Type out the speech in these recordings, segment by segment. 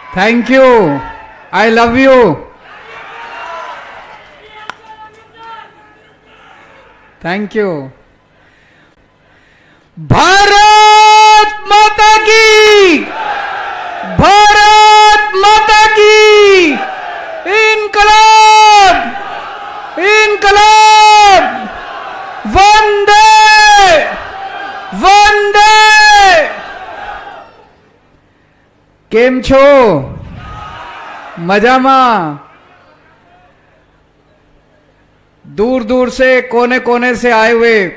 Thank you, I love you. Thank you. Bharat माता की, भारत माता की, इनकलाब, इनकलाब, वंदे वंदे। केम छो? मजामा? दूर दूर से, कोने कोने से आए हुए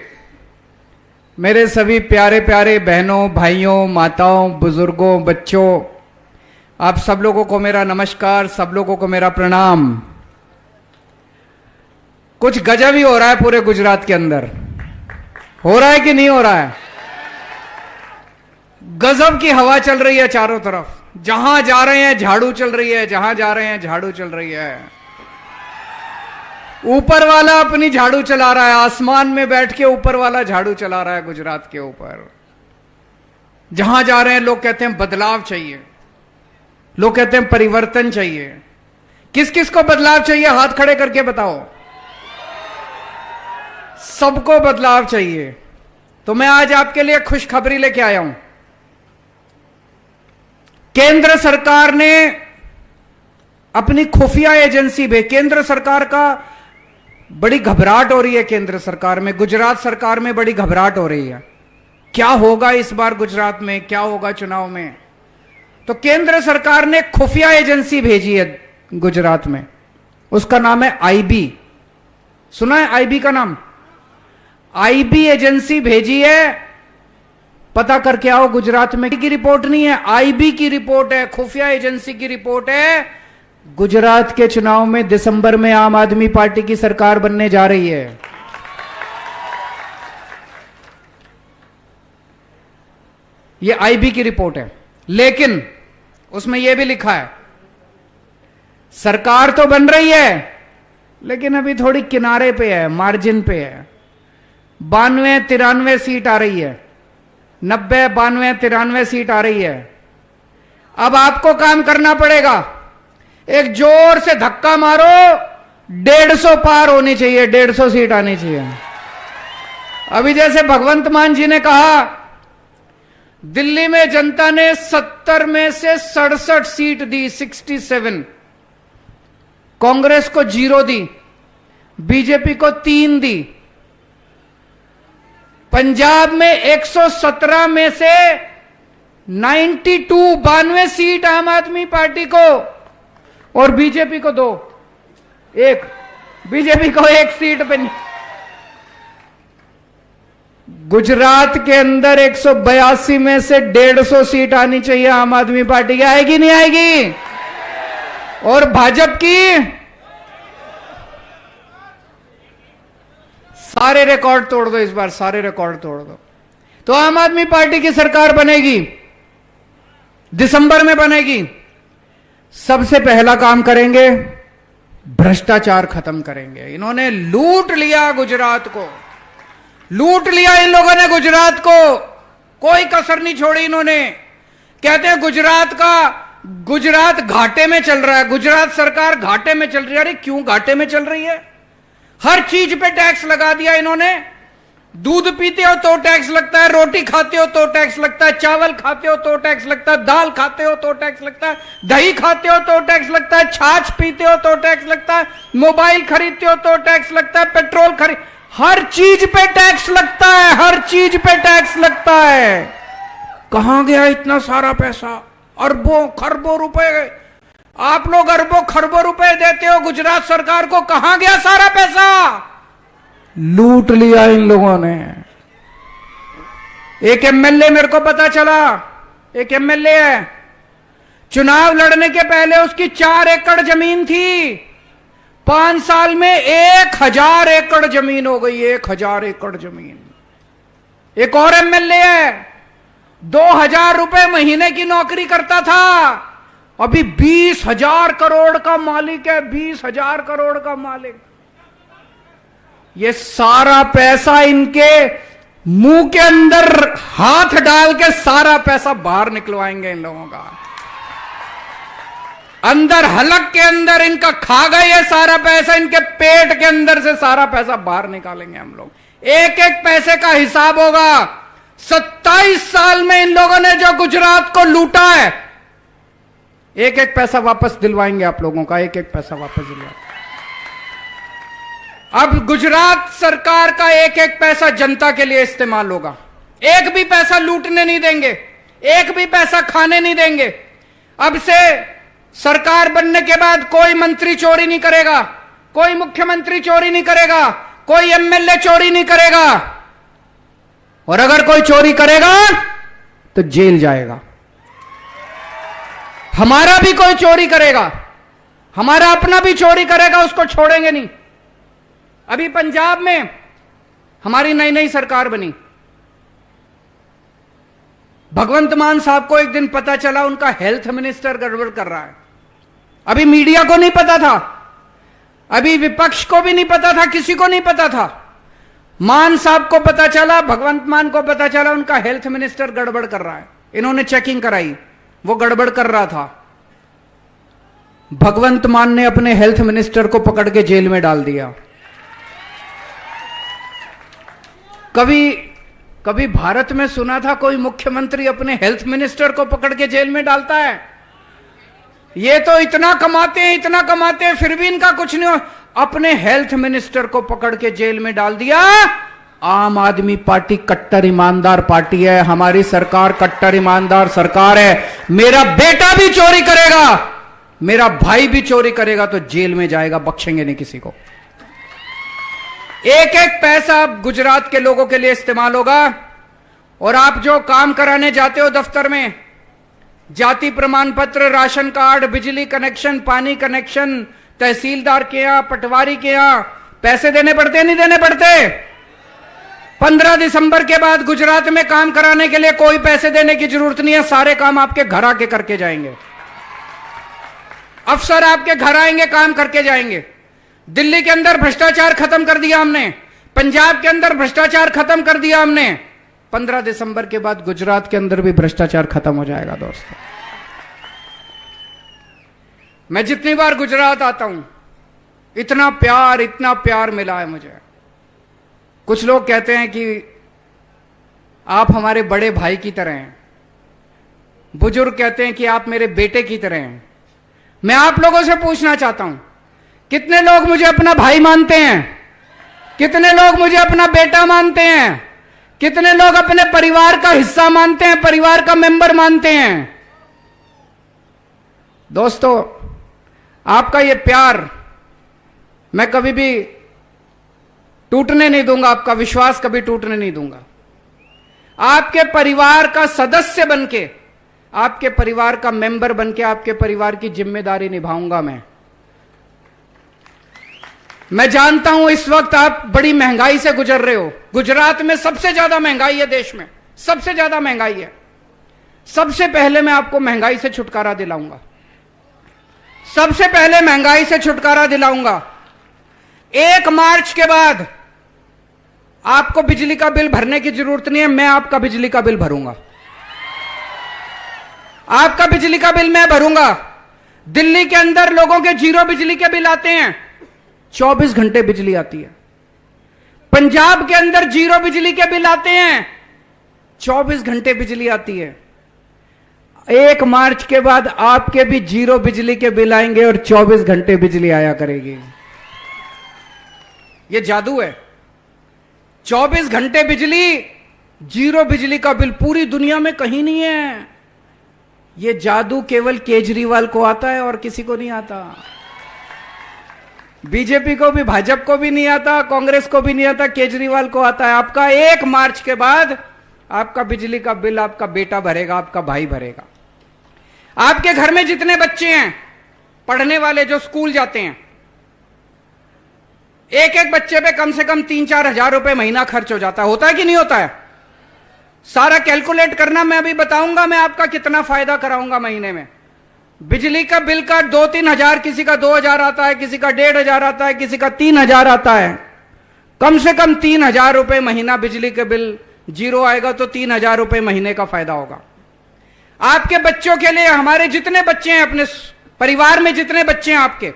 मेरे सभी प्यारे प्यारे बहनों, भाइयों, माताओं, बुजुर्गों, बच्चों, आप सब लोगों को मेरा नमस्कार, सब लोगों को मेरा प्रणाम। कुछ गजब ही हो रहा है पूरे गुजरात के अंदर। हो रहा है कि नहीं हो रहा है? गजब की हवा चल रही है चारों तरफ। जहां जा रहे हैं झाड़ू चल रही है, जहां जा रहे हैं झाड़ू चल रही है। ऊपर वाला अपनी झाड़ू चला रहा है, आसमान में बैठ के ऊपर वाला झाड़ू चला रहा है गुजरात के ऊपर। जहां जा रहे हैं लोग कहते हैं बदलाव चाहिए, लोग कहते हैं परिवर्तन चाहिए। किस किस को बदलाव चाहिए? हाथ खड़े करके बताओ। सबको बदलाव चाहिए। तो मैं आज आपके लिए खुशखबरी लेके आया हूं। केंद्र सरकार ने अपनी खुफिया एजेंसी में, केंद्र सरकार का बड़ी घबराहट हो रही है। केंद्र सरकार में, गुजरात सरकार में बड़ी घबराहट हो रही है। क्या होगा इस बार गुजरात में, क्या होगा चुनाव में? तो केंद्र सरकार ने खुफिया एजेंसी भेजी है गुजरात में। उसका नाम है आईबी। सुना है आईबी का नाम? आईबी एजेंसी भेजी है। पता करके आओ गुजरात में। की रिपोर्ट नहीं है, आईबी की रिपोर्ट है, खुफिया एजेंसी की रिपोर्ट है। गुजरात के चुनाव में दिसंबर में आम आदमी पार्टी की सरकार बनने जा रही है। यह आईबी की रिपोर्ट है। लेकिन उसमें यह भी लिखा है सरकार तो बन रही है, लेकिन अभी थोड़ी किनारे पे है, मार्जिन पे है। 92-93 सीट आ रही है, 90-92-93 सीट आ रही है। अब आपको काम करना पड़ेगा। एक जोर से धक्का मारो, 150 पार होनी चाहिए, 150 सीट आनी चाहिए। अभी जैसे भगवंत मान जी ने कहा, दिल्ली में जनता ने 70 में से 67 सीट दी, 67। कांग्रेस को 0 दी, बीजेपी को 3 दी। पंजाब में 117 में से 92 सीट आम आदमी पार्टी को और बीजेपी को 2, एक बीजेपी को 1 सीट पे। गुजरात के अंदर 182 में से 150 सीट आनी चाहिए आम आदमी पार्टी की। आएगी नहीं आएगी? और भाजपा की सारे रिकॉर्ड तोड़ दो, इस बार सारे रिकॉर्ड तोड़ दो। तो आम आदमी पार्टी की सरकार बनेगी, दिसंबर में बनेगी। सबसे पहला काम करेंगे, भ्रष्टाचार खत्म करेंगे। इन्होंने लूट लिया गुजरात को, लूट लिया इन लोगों ने गुजरात को, कोई कसर नहीं छोड़ी इन्होंने। कहते हैं गुजरात घाटे में चल रहा है, गुजरात सरकार घाटे में चल रही है। अरे क्यों घाटे में चल रही है? हर चीज पे टैक्स लगा दिया इन्होंने। दूध पीते हो तो टैक्स लगता है, रोटी खाते हो तो टैक्स लगता है, चावल खाते हो तो टैक्स लगता है, दाल खाते हो तो टैक्स लगता है, दही खाते हो तो टैक्स लगता है, छाछ पीते हो तो टैक्स लगता है, मोबाइल खरीदते हो तो टैक्स लगता है, पेट्रोल हर चीज पे टैक्स लगता है, हर चीज पे टैक्स लगता है। कहां गया इतना सारा पैसा? अरबों खरबों रुपए आप लोग अरबों खरबों रुपए देते हो गुजरात सरकार को। कहां गया सारा पैसा? लूट लिया इन लोगों ने। एक एमएलए, मेरे को पता चला, एक एमएलए है, चुनाव लड़ने के पहले उसकी 4 एकड़ जमीन थी, 5 साल में 1000 एकड़ जमीन हो गई, 1000 एकड़ जमीन। एक और एमएलए है, 2000 रुपए महीने की नौकरी करता था, अभी 20,000 करोड़ का मालिक है, 20,000 करोड़ का मालिक। ये सारा पैसा इनके मुंह के अंदर हाथ डाल के सारा पैसा बाहर निकलवाएंगे इन लोगों का। अंदर हलक के अंदर इनका खा गए ये सारा पैसा, इनके पेट के अंदर से सारा पैसा बाहर निकालेंगे हम लोग। एक एक पैसे का हिसाब होगा। 27 साल में इन लोगों ने जो गुजरात को लूटा है, एक एक पैसा वापस दिलवाएंगे आप लोगों का, एक एक पैसा वापस दिलवाएंगे। अब गुजरात सरकार का एक एक पैसा जनता के लिए इस्तेमाल होगा। एक भी पैसा लूटने नहीं देंगे, एक भी पैसा खाने नहीं देंगे। अब से सरकार बनने के बाद कोई मंत्री चोरी नहीं करेगा, कोई मुख्यमंत्री चोरी नहीं करेगा, कोई एमएलए चोरी नहीं करेगा, और अगर कोई चोरी करेगा तो जेल जाएगा। हमारा भी कोई चोरी करेगा, हमारा अपना भी चोरी करेगा, उसको छोड़ेंगे नहीं। अभी पंजाब में हमारी नई नई सरकार बनी। भगवंत मान साहब को एक दिन पता चला उनका हेल्थ मिनिस्टर गड़बड़ कर रहा है। अभी मीडिया को नहीं पता था, अभी विपक्ष को भी नहीं पता था, किसी को नहीं पता था। मान साहब को पता चला, भगवंत मान को पता चला उनका हेल्थ मिनिस्टर गड़बड़ कर रहा है। इन्होंने चेकिंग कराई, वो गड़बड़ कर रहा था। भगवंत मान ने अपने हेल्थ मिनिस्टर को पकड़ के जेल में डाल दिया। कभी भारत में सुना था कोई मुख्यमंत्री अपने हेल्थ मिनिस्टर को पकड़ के जेल में डालता है? ये तो इतना कमाते हैं, इतना कमाते हैं, फिर भी इनका कुछ नहीं हो। अपने हेल्थ मिनिस्टर को पकड़ के जेल में डाल दिया। आम आदमी पार्टी कट्टर ईमानदार पार्टी है, हमारी सरकार कट्टर ईमानदार सरकार है। मेरा बेटा भी चोरी करेगा, मेरा भाई भी चोरी करेगा तो जेल में जाएगा, बख्शेंगे नहीं किसी को। एक एक पैसा गुजरात के लोगों के लिए इस्तेमाल होगा। और आप जो काम कराने जाते हो दफ्तर में, जाति प्रमाण पत्र, राशन कार्ड, बिजली कनेक्शन, पानी कनेक्शन, तहसीलदार के यहां, पटवारी के यहां पैसे देने पड़ते नहीं देने पड़ते? 15 दिसंबर के बाद गुजरात में काम कराने के लिए कोई पैसे देने की जरूरत नहीं है, सारे काम आपके घर आके करके जाएंगे। अफसर आपके घर आएंगे, काम करके जाएंगे। दिल्ली के अंदर भ्रष्टाचार खत्म कर दिया हमने, पंजाब के अंदर भ्रष्टाचार खत्म कर दिया हमने। 15 दिसंबर के बाद गुजरात के अंदर भी भ्रष्टाचार खत्म हो जाएगा दोस्तों। मैं जितनी बार गुजरात आता हूं, इतना प्यार मिला है मुझे। कुछ लोग कहते हैं कि आप हमारे बड़े भाई की तरह हैं, बुजुर्ग कहते हैं कि आप मेरे बेटे की तरह हैं। मैं आप लोगों से पूछना चाहता हूं, कितने लोग मुझे अपना भाई मानते हैं? कितने लोग मुझे अपना बेटा मानते हैं? कितने लोग अपने परिवार का हिस्सा मानते हैं, परिवार का मेंबर मानते हैं? दोस्तों, आपका ये प्यार मैं कभी भी टूटने नहीं दूंगा, आपका विश्वास कभी टूटने नहीं दूंगा। आपके परिवार का सदस्य बनके, आपके परिवार का मेंबर बनके, आपके परिवार की जिम्मेदारी निभाऊंगा मैं जानता हूं इस वक्त आप बड़ी महंगाई से गुजर रहे हो। गुजरात में सबसे ज्यादा महंगाई है, देश में सबसे ज्यादा महंगाई है। सबसे पहले मैं आपको महंगाई से छुटकारा दिलाऊंगा, सबसे पहले महंगाई से छुटकारा दिलाऊंगा। 1 मार्च के बाद आपको बिजली का बिल भरने की जरूरत नहीं है, मैं आपका बिजली का बिल भरूंगा। आपका बिजली का बिल मैं भरूंगा। दिल्ली के अंदर लोगों के जीरो बिजली के बिल आते हैं, 24 घंटे बिजली आती है। पंजाब के अंदर जीरो बिजली के बिल आते हैं, 24 घंटे बिजली आती है। 1 मार्च के बाद आपके भी जीरो बिजली के बिल आएंगे और 24 घंटे बिजली आया करेगी। ये जादू है। 24 घंटे बिजली, जीरो बिजली का बिल पूरी दुनिया में कहीं नहीं है। ये जादू केवल केजरीवाल को आता है और किसी को नहीं आता। बीजेपी को भी, भाजपा को भी नहीं आता, कांग्रेस को भी नहीं आता, केजरीवाल को आता है। आपका 1 मार्च के बाद आपका बिजली का बिल आपका बेटा भरेगा, आपका भाई भरेगा। आपके घर में जितने बच्चे हैं पढ़ने वाले, जो स्कूल जाते हैं, एक एक बच्चे पे कम से कम 3-4 हजार रुपए महीना खर्च हो जाता है। होता है कि नहीं होता है? सारा कैलकुलेट करना मैं अभी बताऊंगा, मैं आपका कितना फायदा कराऊंगा महीने में। बिजली का बिल का 2-3 हजार, किसी का 2,000 आता है, किसी का 1,500 आता है, किसी का 3,000 आता है। कम से कम 3,000 रुपए महीना बिजली के बिल जीरो आएगा तो 3,000 रुपए महीने का फायदा होगा। आपके बच्चों के लिए, हमारे जितने बच्चे हैं अपने परिवार में जितने बच्चे हैं आपके,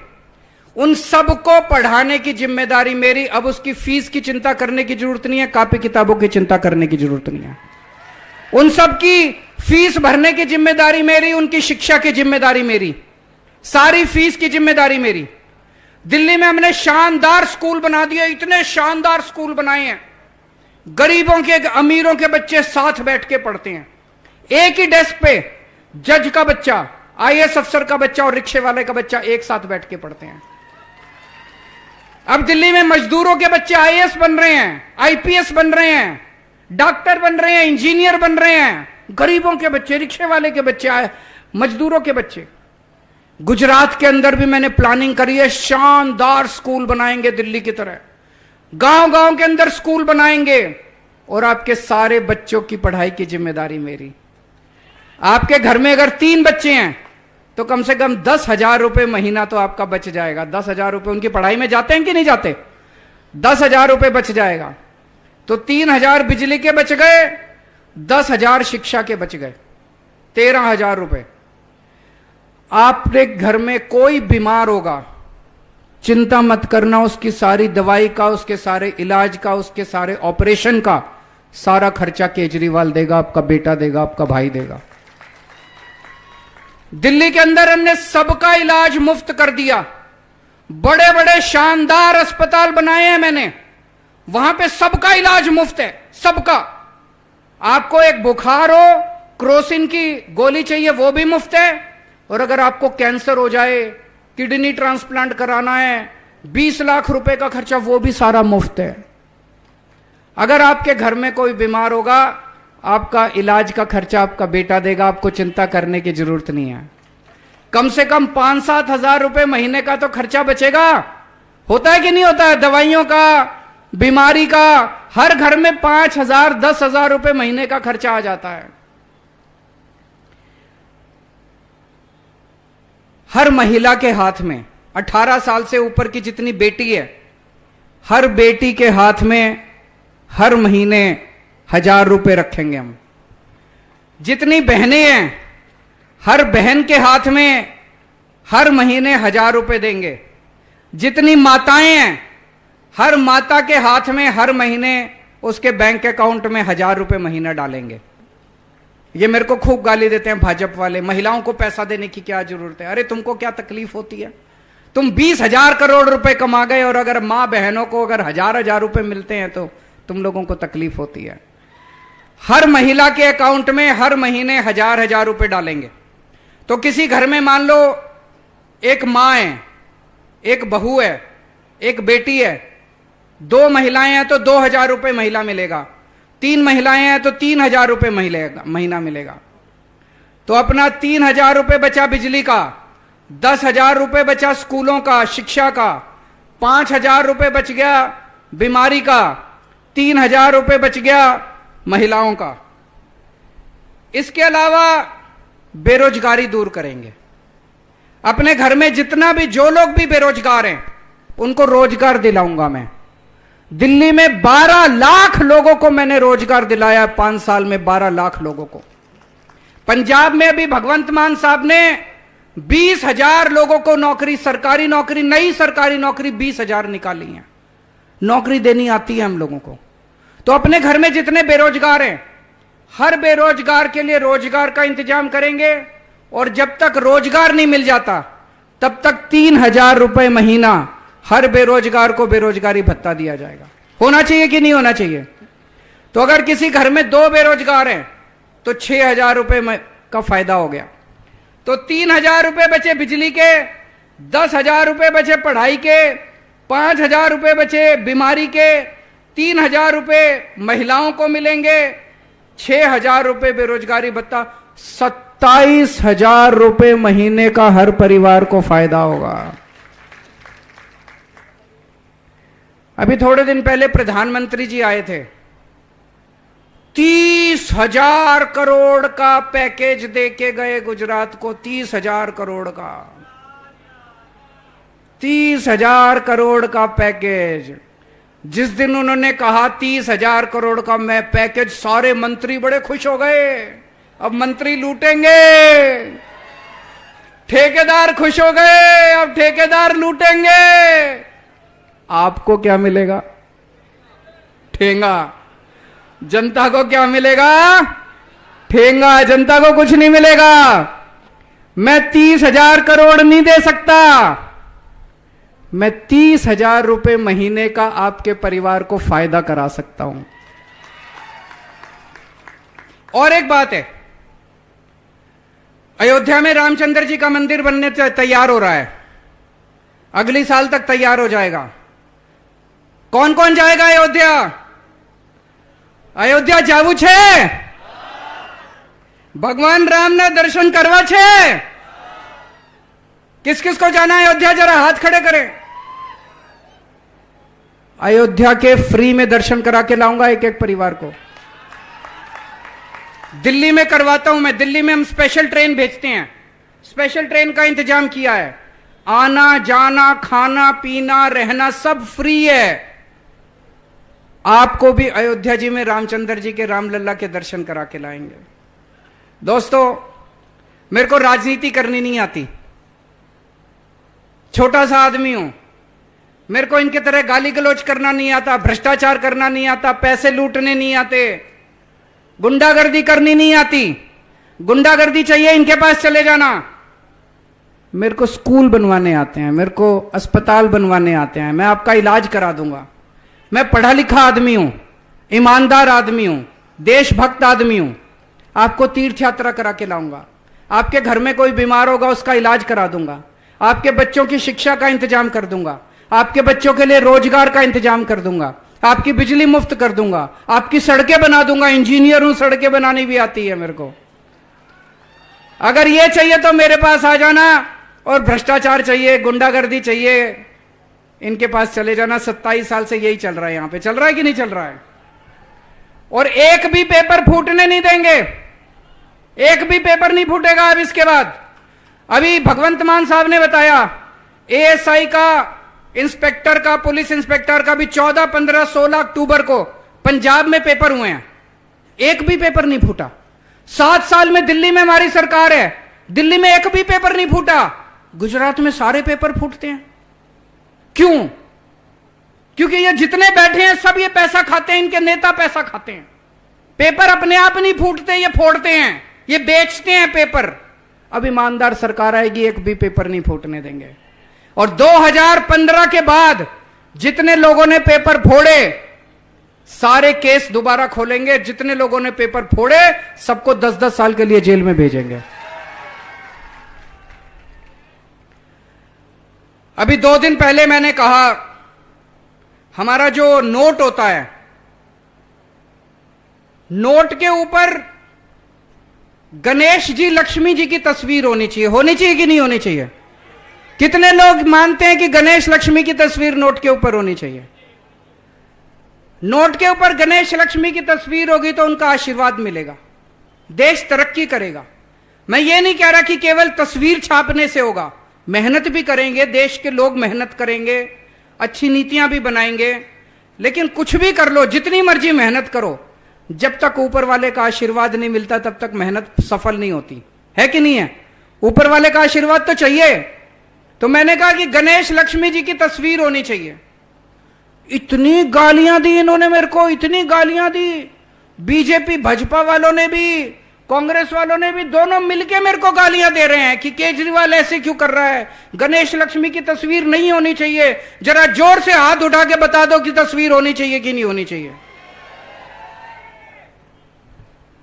उन सबको पढ़ाने की जिम्मेदारी मेरी। अब उसकी फीस की चिंता करने की जरूरत नहीं है, कॉपी किताबों की चिंता करने की जरूरत नहीं है। उन सब की फीस भरने की जिम्मेदारी मेरी, उनकी शिक्षा की जिम्मेदारी मेरी, सारी फीस की जिम्मेदारी मेरी। दिल्ली में हमने शानदार स्कूल बना दिए, इतने शानदार स्कूल बनाए हैं, गरीबों के अमीरों के बच्चे साथ बैठ के पढ़ते हैं। एक ही डेस्क पे जज का बच्चा, आईएएस अफसर का बच्चा और रिक्शे वाले का बच्चा एक साथ बैठ के पढ़ते हैं। अब दिल्ली में मजदूरों के बच्चे आईएएस बन रहे हैं, आईपीएस बन रहे हैं, डॉक्टर बन रहे हैं, इंजीनियर बन रहे हैं। गरीबों के बच्चे, रिक्शे वाले के बच्चे, मजदूरों के बच्चे। गुजरात के अंदर भी मैंने प्लानिंग करी है, शानदार स्कूल बनाएंगे दिल्ली की तरह, गांव गांव के अंदर स्कूल बनाएंगे और आपके सारे बच्चों की पढ़ाई की जिम्मेदारी मेरी। आपके घर में अगर 3 बच्चे हैं तो कम से कम 10,000 रुपए महीना तो आपका बच जाएगा। 10,000 रुपए उनकी पढ़ाई में जाते हैं कि नहीं जाते? 10,000 रुपए बच जाएगा। तो 3,000 बिजली के बच गए, 10,000 शिक्षा के बच गए, 13,000 रुपए। आपके घर में कोई बीमार होगा, चिंता मत करना, उसकी सारी दवाई का, उसके सारे इलाज का, उसके सारे ऑपरेशन का सारा खर्चा केजरीवाल देगा, आपका बेटा देगा, आपका भाई देगा। दिल्ली के अंदर हमने सबका इलाज मुफ्त कर दिया। बड़े बड़े शानदार अस्पताल बनाए हैं मैंने, वहां पे सबका इलाज मुफ्त है, सबका। आपको एक बुखार हो, क्रोसिन की गोली चाहिए, वो भी मुफ्त है। और अगर आपको कैंसर हो जाए, किडनी ट्रांसप्लांट कराना है, 20 लाख रुपए का खर्चा, वो भी सारा मुफ्त है। अगर आपके घर में कोई बीमार होगा, आपका इलाज का खर्चा आपका बेटा देगा, आपको चिंता करने की जरूरत नहीं है। कम से कम 5-7 हजार रुपए महीने का तो खर्चा बचेगा। होता है कि नहीं होता है? दवाइयों का, बीमारी का, हर घर में 5,000 10,000 रुपए महीने का खर्चा आ जाता है। हर महिला के हाथ में, 18 साल से ऊपर की जितनी बेटी है, हर बेटी के हाथ में हर महीने 1,000 रुपए रखेंगे हम। जितनी बहनें हैं, हर बहन के हाथ में हर महीने 1,000 रुपए देंगे। जितनी माताएं हैं, हर माता के हाथ में हर महीने उसके बैंक अकाउंट में 1,000 रुपए महीना डालेंगे। ये मेरे को खूब गाली देते हैं भाजपा वाले, महिलाओं को पैसा देने की क्या जरूरत है? अरे तुमको क्या तकलीफ होती है? तुम 20,000 करोड़ रुपए कमा गए और अगर मां बहनों को अगर 1,000 रुपए मिलते हैं तो तुम लोगों को तकलीफ होती है। हर महिला के अकाउंट में हर महीने 1,000 रुपए डालेंगे। तो किसी घर में मान लो एक मां है, एक बहू है, एक बेटी है, 2 महिलाएं हैं तो 2,000 रुपए महिला मिलेगा, 3 महिलाएं हैं तो 3,000 रुपए महीना मिलेगा। तो अपना 3,000 रुपए बचा बिजली का, 10,000 रुपए बचा स्कूलों का, शिक्षा का, 5,000 रुपए बच गया बीमारी का, 3,000 रुपए बच गया महिलाओं का। इसके अलावा बेरोजगारी दूर करेंगे। अपने घर में जितना भी, जो लोग भी बेरोजगार हैं, उनको रोजगार दिलाऊंगा मैं। दिल्ली में 12 लाख लोगों को मैंने रोजगार दिलाया 5 साल में, 12 लाख लोगों को। पंजाब में अभी भगवंत मान साहब ने 20,000 लोगों को नौकरी, सरकारी नौकरी, नई सरकारी नौकरी 20,000 निकाली है। नौकरी देनी आती है हम लोगों को। तो अपने घर में जितने बेरोजगार हैं, हर बेरोजगार के लिए रोजगार का इंतजाम करेंगे। और जब तक रोजगार नहीं मिल जाता तब तक 3,000 रुपए महीना हर बेरोजगार को बेरोजगारी भत्ता दिया जाएगा। होना चाहिए कि नहीं होना चाहिए? तो अगर किसी घर में 2 बेरोजगार हैं तो 6,000 रुपए का फायदा हो गया। तो 3,000 रुपए बचे बिजली के, 10,000 रुपए बचे पढ़ाई के, 5,000 रुपए बचे बीमारी के, 3,000 रुपए महिलाओं को मिलेंगे, 6,000 रुपए बेरोजगारी भत्ता, 27,000 रुपए महीने का हर परिवार को फायदा होगा। अभी थोड़े दिन पहले प्रधानमंत्री जी आए थे, 30,000 करोड़ का पैकेज देके गए गुजरात को। 30,000 करोड़ का, 30,000 करोड़ का पैकेज। जिस दिन उन्होंने कहा 30,000 करोड़ का मैं पैकेज, सारे मंत्री बड़े खुश हो गए। अब मंत्री लूटेंगे। ठेकेदार खुश हो गए, अब ठेकेदार लूटेंगे। आपको क्या मिलेगा? ठेंगा। जनता को क्या मिलेगा? ठेंगा। जनता को कुछ नहीं मिलेगा। मैं 30,000 करोड़ नहीं दे सकता, मैं 30,000 रुपए महीने का आपके परिवार को फायदा करा सकता हूं। और एक बात है, अयोध्या में रामचंद्र जी का मंदिर बनने तैयार हो रहा है, अगली साल तक तैयार हो जाएगा। कौन कौन जाएगा अयोध्या? अयोध्या जावू छे? भगवान राम ने दर्शन करवा छे? किस किस को जाना है अयोध्या? जरा हाथ खड़े करें। अयोध्या के फ्री में दर्शन करा के लाऊंगा एक एक परिवार को। दिल्ली में करवाता हूं मैं। दिल्ली में हम स्पेशल ट्रेन भेजते हैं, स्पेशल ट्रेन का इंतजाम किया है। आना जाना खाना पीना रहना सब फ्री है। आपको भी अयोध्या जी में रामचंद्र जी के रामलला के दर्शन करा के लाएंगे। दोस्तों, मेरे को राजनीति करनी नहीं आती, छोटा सा आदमी हूं। मेरे को इनके तरह गाली गलौज करना नहीं आता, भ्रष्टाचार करना नहीं आता, पैसे लूटने नहीं आते, गुंडागर्दी करनी नहीं आती। गुंडागर्दी चाहिए इनके पास चले जाना। मेरे को स्कूल बनवाने आते हैं, मेरे को अस्पताल बनवाने आते हैं, मैं आपका इलाज करा दूंगा। मैं पढ़ा लिखा आदमी हूं, ईमानदार आदमी हूं, देशभक्त आदमी हूं। आपको तीर्थ यात्रा करा के लाऊंगा। आपके घर में कोई बीमार होगा उसका इलाज करा दूंगा। आपके बच्चों की शिक्षा का इंतजाम कर दूंगा। आपके बच्चों के लिए रोजगार का इंतजाम कर दूंगा। आपकी बिजली मुफ्त कर दूंगा। आपकी सड़कें बना दूंगा। इंजीनियर हूं, सड़कें बनानी भी आती है मेरे को। अगर ये चाहिए तो मेरे पास आ जाना। और भ्रष्टाचार चाहिए, गुंडागर्दी चाहिए, इनके पास चले जाना। 27 साल से यही चल रहा है, यहां पे चल रहा है कि नहीं चल रहा है? और एक भी पेपर फूटने नहीं देंगे, एक भी पेपर नहीं फूटेगा अब इसके बाद। अभी भगवंत मान साहब ने बताया, एएसआई का, इंस्पेक्टर का, पुलिस इंस्पेक्टर का भी 14, 15, 16 अक्टूबर को पंजाब में पेपर हुए हैं, एक भी पेपर नहीं फूटा। 7 साल में दिल्ली में हमारी सरकार है, दिल्ली में एक भी पेपर नहीं फूटा। गुजरात में सारे पेपर फूटते हैं। क्यों? क्योंकि ये जितने बैठे हैं सब ये पैसा खाते हैं, इनके नेता पैसा खाते हैं। पेपर अपने आप नहीं फूटते, ये फोड़ते हैं, ये बेचते हैं पेपर। अब ईमानदार सरकार आएगी, एक भी पेपर नहीं फूटने देंगे। और 2015 के बाद जितने लोगों ने पेपर फोड़े सारे केस दोबारा खोलेंगे। जितने लोगों ने पेपर फोड़े सबको 10-10 साल के लिए जेल में भेजेंगे। अभी 2 दिन पहले मैंने कहा, हमारा जो नोट होता है, नोट के ऊपर गणेश जी, लक्ष्मी जी की तस्वीर होनी चाहिए। होनी चाहिए कि नहीं होनी चाहिए? कितने लोग मानते हैं कि गणेश लक्ष्मी की तस्वीर नोट के ऊपर होनी चाहिए? नोट के ऊपर गणेश लक्ष्मी की तस्वीर होगी तो उनका आशीर्वाद मिलेगा, देश तरक्की करेगा। मैं ये नहीं कह रहा कि केवल तस्वीर छापने से होगा, मेहनत भी करेंगे, देश के लोग मेहनत करेंगे, अच्छी नीतियां भी बनाएंगे। लेकिन कुछ भी कर लो, जितनी मर्जी मेहनत करो, जब तक ऊपर वाले का आशीर्वाद नहीं मिलता तब तक मेहनत सफल नहीं होती है कि नहीं है? ऊपर वाले का आशीर्वाद तो चाहिए। तो मैंने कहा कि गणेश लक्ष्मी जी की तस्वीर होनी चाहिए। इतनी गालियां दी इन्होंने मेरे को, इतनी गालियां दी। बीजेपी भाजपा वालों ने भी, कांग्रेस वालों ने भी, दोनों मिलके मेरे को गालियां दे रहे हैं कि केजरीवाल ऐसे क्यों कर रहा है, गणेश लक्ष्मी की तस्वीर नहीं होनी चाहिए। जरा जोर से हाथ उठा के बता दो कि तस्वीर होनी चाहिए कि नहीं होनी चाहिए।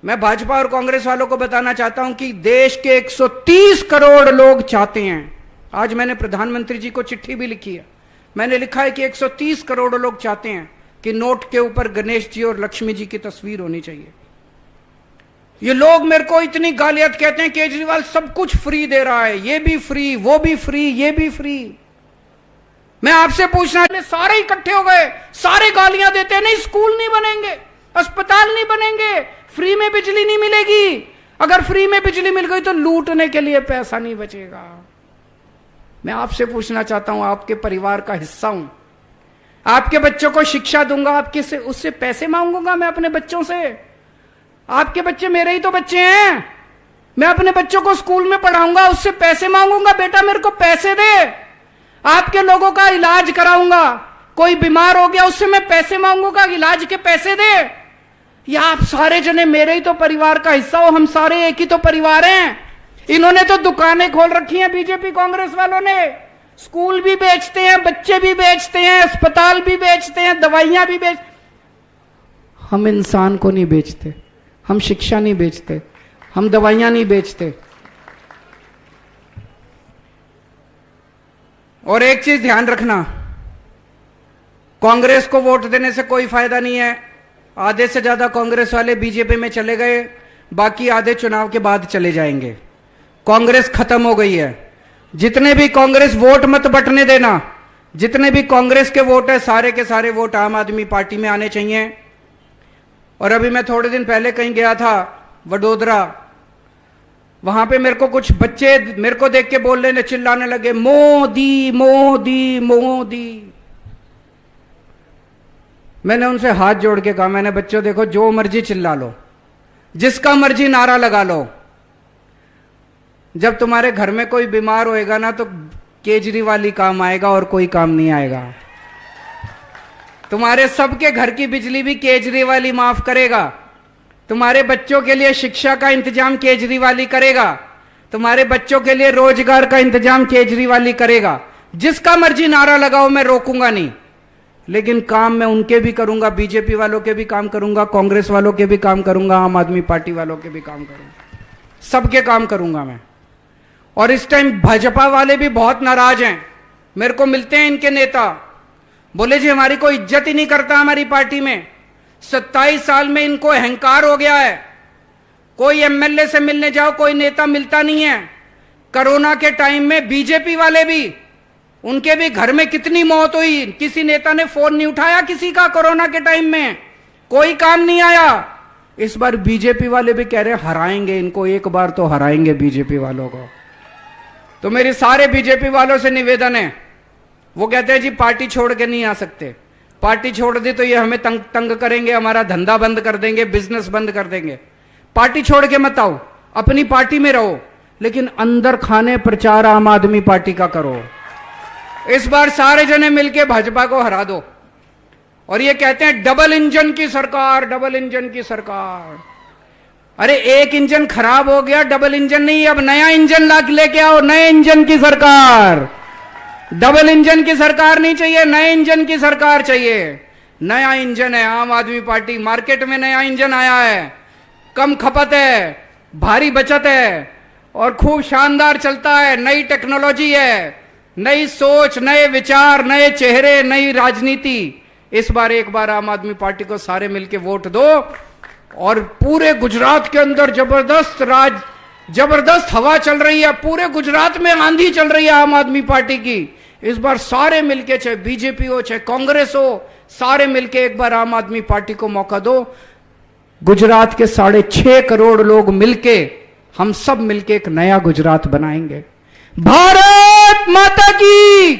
मैं भाजपा और कांग्रेस वालों को बताना चाहता हूं कि देश के 130 करोड़ लोग चाहते हैं। आज मैंने प्रधानमंत्री जी को चिट्ठी भी लिखी है, मैंने लिखा है कि 130 करोड़ लोग चाहते हैं कि नोट के ऊपर गणेश जी और लक्ष्मी जी की तस्वीर होनी चाहिए। ये लोग मेरे को इतनी गालियात कहते हैं, केजरीवाल सब कुछ फ्री दे रहा है, ये भी फ्री, वो भी फ्री, ये भी फ्री। मैं आपसे पूछना, सारे इकट्ठे हो गए, सारे गालियां देते हैं, नहीं स्कूल नहीं बनेंगे, अस्पताल नहीं बनेंगे, फ्री में बिजली नहीं मिलेगी। अगर फ्री में बिजली मिल गई तो लूटने के लिए पैसा नहीं बचेगा। मैं आपसे पूछना चाहता हूं, आपके परिवार का हिस्सा हूं, आपके बच्चों को शिक्षा दूंगा, आपके से उससे पैसे मांगूंगा मैं अपने बच्चों से? आपके बच्चे मेरे ही तो बच्चे हैं। मैं अपने बच्चों को स्कूल में पढ़ाऊंगा, उससे पैसे मांगूंगा, बेटा मेरे को पैसे दे, आपके लोगों का इलाज कराऊंगा, कोई बीमार हो गया उससे मैं पैसे मांगूंगा, इलाज के पैसे दे। या आप सारे जने मेरे ही तो परिवार का हिस्सा हो, हम सारे एक ही तो परिवार हैं। इन्होंने तो दुकानें खोल रखी हैं बीजेपी कांग्रेस वालों ने, स्कूल भी बेचते हैं, बच्चे भी बेचते हैं, अस्पताल भी बेचते हैं, दवाइयां भी बेच। हम इंसान को नहीं बेचते, हम शिक्षा नहीं बेचते, हम दवाइयां नहीं बेचते। और एक चीज ध्यान रखना, कांग्रेस को वोट देने से कोई फायदा नहीं है। आधे से ज्यादा कांग्रेस वाले बीजेपी में चले गए, बाकी आधे चुनाव के बाद चले जाएंगे। कांग्रेस खत्म हो गई है। जितने भी कांग्रेस वोट मत बंटने देना, जितने भी कांग्रेस के वोट है सारे के सारे वोट आम आदमी पार्टी में आने चाहिए। और अभी मैं थोड़े दिन पहले कहीं गया था वडोदरा, वहां पे मेरे को कुछ बच्चे मेरे को देख के बोलने चिल्लाने लगे, मोदी मोदी मोदी। मैंने उनसे हाथ जोड़ के कहा, मैंने बच्चों देखो जो मर्जी चिल्ला लो, जिसका मर्जी नारा लगा लो, जब तुम्हारे घर में कोई बीमार होएगा ना तो केजरीवाल ही काम आएगा और कोई काम नहीं आएगा। तुम्हारे सबके घर की बिजली भी केजरीवाल ही माफ करेगा, तुम्हारे बच्चों के लिए शिक्षा का इंतजाम केजरीवाल ही करेगा, तुम्हारे बच्चों के लिए रोजगार का इंतजाम केजरीवाल ही करेगा। जिसका मर्जी नारा लगाओ, मैं रोकूंगा नहीं, लेकिन काम मैं उनके भी करूंगा, बीजेपी वालों के भी काम करूंगा, कांग्रेस वालों के भी काम करूंगा, आम आदमी पार्टी वालों के भी काम करूंगा, सबके काम करूंगा मैं। और इस टाइम भाजपा वाले भी बहुत नाराज हैं। मेरे को मिलते हैं इनके नेता, बोले जी हमारी कोई इज्जत ही नहीं करता हमारी पार्टी में, 27 साल में इनको अहंकार हो गया है, कोई एमएलए से मिलने जाओ कोई नेता मिलता नहीं है। कोरोना के टाइम में बीजेपी वाले भी, उनके भी घर में कितनी मौत हुई, किसी नेता ने फोन नहीं उठाया किसी का, कोरोना के टाइम में कोई काम नहीं आया। इस बार बीजेपी वाले भी कह रहे हराएंगे इनको, एक बार तो हराएंगे बीजेपी वालों को। तो मेरे सारे बीजेपी वालों से निवेदन है, वो कहते हैं जी पार्टी छोड़ के नहीं आ सकते, पार्टी छोड़ दी तो ये हमें तंग करेंगे, हमारा धंधा बंद कर देंगे, बिजनेस बंद कर देंगे। पार्टी छोड़ के मत आओ, अपनी पार्टी में रहो, लेकिन अंदर खाने प्रचार आम आदमी पार्टी का करो। इस बार सारे जने मिलके भाजपा को हरा दो। और ये कहते हैं डबल इंजन की सरकार, डबल इंजन की सरकार। अरे एक इंजन खराब हो गया, डबल इंजन नहीं, अब नया इंजन लेके आओ, नए इंजन की सरकार। डबल इंजन की सरकार नहीं चाहिए, नए इंजन की सरकार चाहिए। नया इंजन है आम आदमी पार्टी, मार्केट में नया इंजन आया है, कम खपत है, भारी बचत है और खूब शानदार चलता है। नई टेक्नोलॉजी है, नई सोच, नए विचार, नए चेहरे, नई राजनीति। इस बार एक बार आम आदमी पार्टी को सारे मिलके वोट दो और पूरे गुजरात के अंदर जबरदस्त हवा चल रही है, पूरे गुजरात में आंधी चल रही है आम आदमी पार्टी की। इस बार सारे मिलके, चाहे बीजेपी हो चाहे कांग्रेस हो, सारे मिलके एक बार आम आदमी पार्टी को मौका दो। गुजरात के 6.5 करोड़ लोग मिलके, हम सब मिलके एक नया गुजरात बनाएंगे। भारत माता की